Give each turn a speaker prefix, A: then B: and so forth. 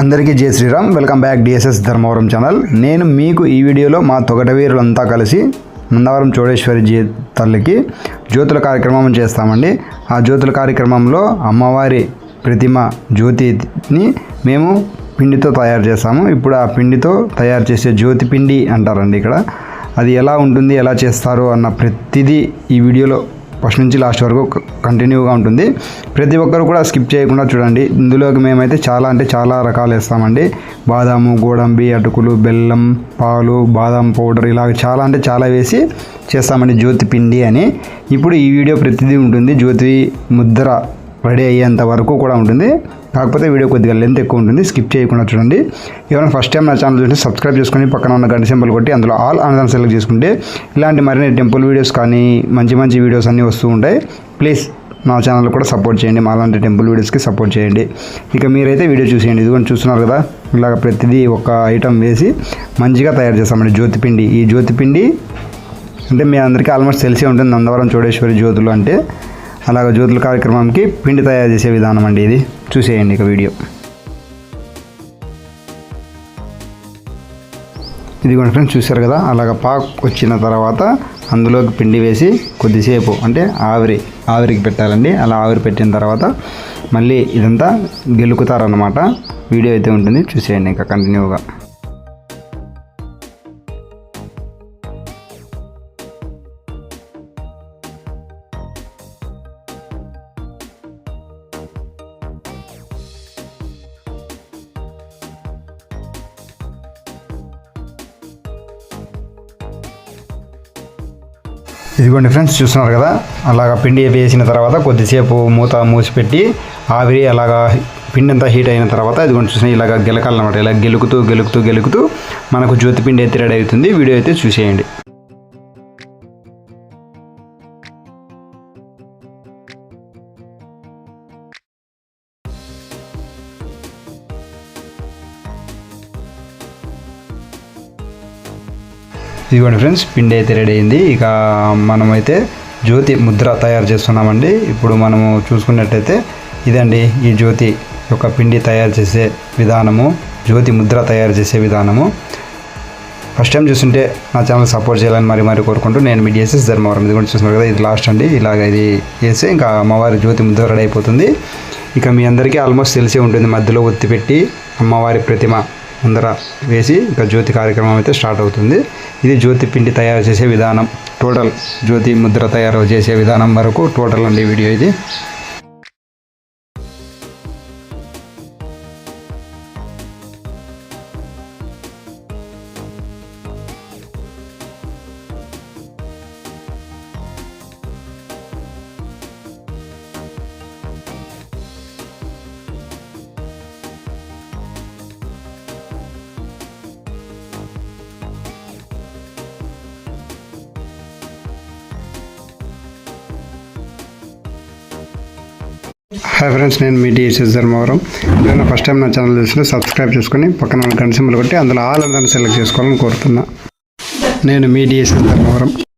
A: అందరికీ జై Shri Ram. Welcome back DSS Dharmavaram channel. నేను మీకు ఈ వీడియోలో మా తొగటవీరులంతా కలిసి నందవరం చోడేశ్వరి తల్లికి జ్యోతుల కార్యక్రమం చేస్తామండి. ఆ జ్యోతుల కార్యక్రమంలో అమ్మవారి ప్రతిమ జ్యోతిని మేము పిండితో తయారు చేస్తాము. ఇప్పుడు ఆ పిండితో తయారు చేసే జ్యోతి పిండి అంటారండి ఇక్కడ. అది ఎలా ఉంటుంది, ఎలా చేస్తారు అన్న ప్రతిదీ ఈ వీడియోలో ఫస్ట్ నుంచి లాస్ట్ వరకు కంటిన్యూగా ఉంటుంది. ప్రతి ఒక్కరు కూడా స్కిప్ చేయకుండా చూడండి. ఇందులోకి మేమైతే చాలా రకాలు వేస్తామండి. బాదాము, గోడంబి, అటుకులు, బెల్లం, పాలు, బాదాం పౌడర్ ఇలాగ చాలా వేసి చేస్తామండి జ్యోతి పిండి అని. ఇప్పుడు ఈ వీడియో ప్రతిదీ ఉంటుంది. జ్యోతి ముద్ర రెడీ అయ్యేంత వరకు కూడా ఉంటుంది. కాకపోతే వీడియో కొద్దిగా లెంత్ ఎక్కువ ఉంటుంది. స్కిప్ చేయకుండా చూడండి. ఎవరైనా ఫస్ట్ టైం నా ఛానల్ చూస్తే సబ్స్క్రైబ్ చేసుకొని పక్కన ఉన్న గంట సింబల్ కొట్టి అందులో ఆల్ అనేదాన్ని సెలెక్ట్ చేసుకుంటే ఇలాంటి మరిన్ని టెంపుల్ వీడియోస్ కానీ మంచి వీడియోస్ అన్నీ వస్తూ ఉంటాయి. ప్లీజ్ నా ఛానల్ కూడా సపోర్ట్ చేయండి. మాలాంటి టెంపుల్ వీడియోస్కి సపోర్ట్ చేయండి. ఇక మీరైతే వీడియో చూసేయండి. ఇదిగోండి చూస్తున్నారు కదా, ఇలాగ ప్రతిదీ ఒక ఐటమ్ వేసి మంచిగా తయారు చేస్తామండి జ్యోతి పిండి. ఈ జ్యోతి పిండి అంటే మీ అందరికీ ఆల్మోస్ట్ తెలిసే ఉంటుంది. నందవరం చోడేశ్వరి జ్యోతులు అంటే అలాగ జ్యోతుల కార్యక్రమంకి పిండి తయారు చేసే విధానం అండి. ఇది చూసేయండి ఇక వీడియో. ఇదిగోండి ఫ్రెండ్స్, చూశారు కదా, అలాగ పాక్ వచ్చిన తర్వాత అందులోకి పిండి వేసి కొద్దిసేపు అంటే ఆవిరికి పెట్టాలండి. అలా ఆవిరి పెట్టిన తర్వాత మళ్ళీ ఇదంతా గెలుకుతారన్నమాట. వీడియో అయితే ఉంటుంది, చూసేయండి ఇంకా కంటిన్యూగా. ఇదిగోండి ఫ్రెండ్స్, చూస్తున్నారు కదా, అలాగ పిండి వేసిన తర్వాత కొద్దిసేపు మూత మూసిపెట్టి ఆవిరి అలాగా పిండి అంతా హీట్ అయిన తర్వాత ఇదిగోండి చూసిన ఇలాగ గెలకాలన్నమాట. ఇలా గెలుకుతూ మనకు జ్యోతి పిండి అయితే రెడీ అవుతుంది. వీడియో అయితే చూసేయండి. ఇదిగోండి ఫ్రెండ్స్, పిండి అయితే రెడీ అయింది. ఇక మనమైతే జ్యోతి ముద్ర తయారు చేస్తున్నామండి. ఇప్పుడు మనము చూసుకున్నట్టయితే ఇదండి ఈ జ్యోతి యొక్క పిండి తయారు చేసే విధానము, జ్యోతి ముద్ర తయారు చేసే విధానము. ఫస్ట్ టైం చూస్తుంటే నా ఛానల్ సపోర్ట్ చేయాలని మరి కోరుకుంటూ నేను మీ డిఎస్ఎస్ ధర్మవరం. ఇది కూడా చూస్తున్నారు కదా, ఇది లాస్ట్ అండి. ఇలాగ ఇది వేస్తే ఇంకా అమ్మవారి జ్యోతి ముద్ర రెడీ అయిపోతుంది. ఇక మీ అందరికీ ఆల్మోస్ట్ తెలిసే ఉంటుంది. మధ్యలో ఒత్తి పెట్టి అమ్మవారి ప్రతిమ ముందర వేసి ఇంకా జ్యోతి కార్యక్రమం అయితే స్టార్ట్ అవుతుంది. ఇది జ్యోతి పిండి తయారు చేసే విధానం. టోటల్ జ్యోతి ముద్ర తయారు చేసే విధానం వరకు టోటల్ అండి వీడియో ఇది. హాయ్ ఫ్రెండ్స్, నేను మీ డిఎస్ఎస్ ధర్మవరం. నేను ఫస్ట్ టైం నా ఛానల్ చూసిన సబ్స్క్రైబ్ చేసుకొని పక్కన గంట సింబల్ కొట్టి అందులో ఆల్ అందరిని సెలెక్ట్ చేసుకోవాలని కోరుతున్నా. నేను మీ డిఎస్ఎస్ ధర్మవరం.